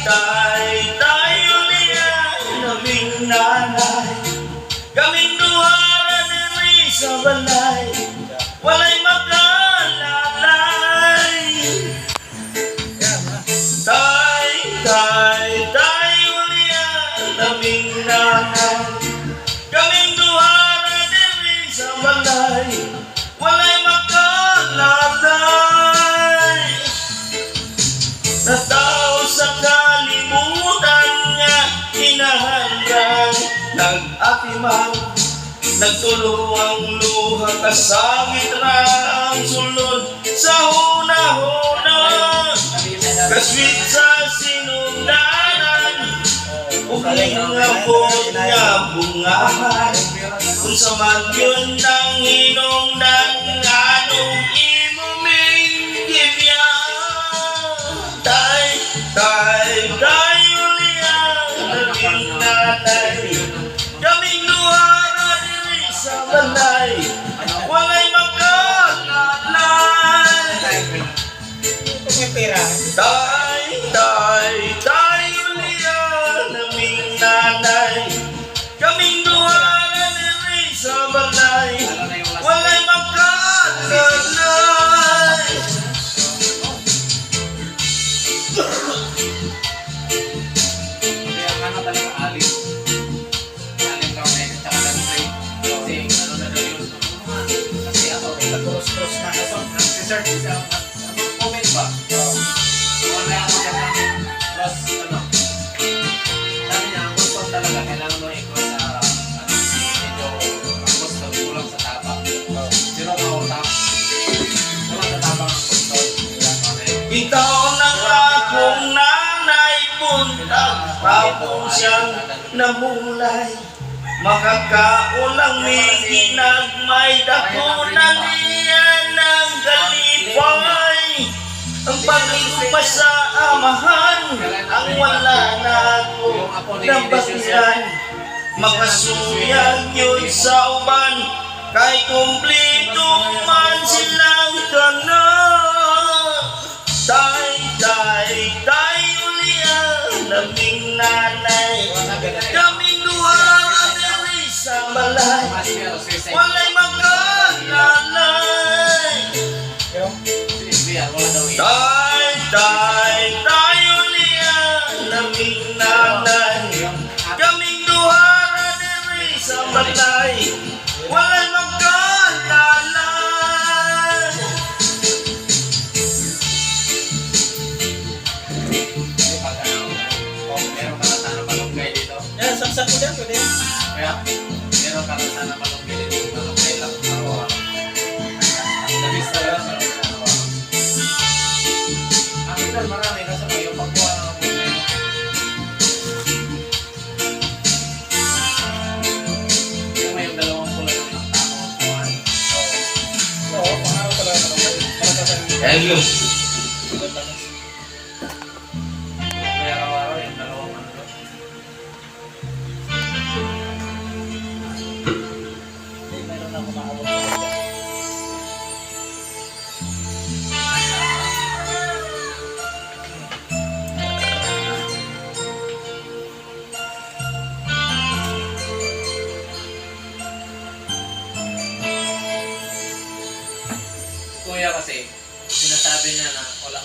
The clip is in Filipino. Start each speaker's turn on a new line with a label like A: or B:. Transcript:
A: tayo niya, naming nanay. Kaming duha na diri sa balay, walay makalalay. Tayo niya, naming nanay. Kaming duha na diri sa balay, walay makalalay. Natao sa kalimutan nga hinahanggang nag-atiman, nagtulo ang luha kasangit ra ang sulod sa huna-huna. Kaswit sa sinugdanan, uging-abot nga bungahan, kung sa man yun ang hinungdan anong imuming gibya. Tayo niya, naging nanay. Kaming duha na diri sa balay, walay makalalay. Tayo niya, naming nanay. Kaming duha na diri sa balay, walay makalalay.
B: Cross na ito. Nag-research siya. Comment ba? Wala ako dyan ng cross, sabi niya, ang gusto talaga, kailangan mo i-cross sa, medyo, ang gusto, kulang sa tapak. Zero ka utang. Kulang sa tapak ang gusto.
A: Ikaw ng akong nanay, buntag, tapos siyang namulay. Makakaulang may ginagmay, dakunan niya ng galipay. Ang pag-iba sa amahan, ang wala na ako nabagiran. Makasuyag yun sa uban, kay kumplito man silang tanan. Tayo niya, naming nanay. Kaming duha sa balay, walay makalalay. Tayo niya, naming nanay. Kaming duha na diri sa balay, walay makalalay.
B: Meron ka na sana malunggay dito.
C: Yan, saksak ko dyan, pwede.
B: Kaya, meron ka na sana malunggay dito. Malunggay lang araw-araw. Labis na yun, malunggay araw-araw. Ang ito, marami kasi may yung pagkuha ng problema. Yung may yung dalawang kulay ng tao.
C: Oo, pangaraw talaga naman.
A: Thank you.
B: May araw-araw yung dalawang ano.
C: Meron na akong maabot.
B: Kuya kasi, sinasabi niya na walang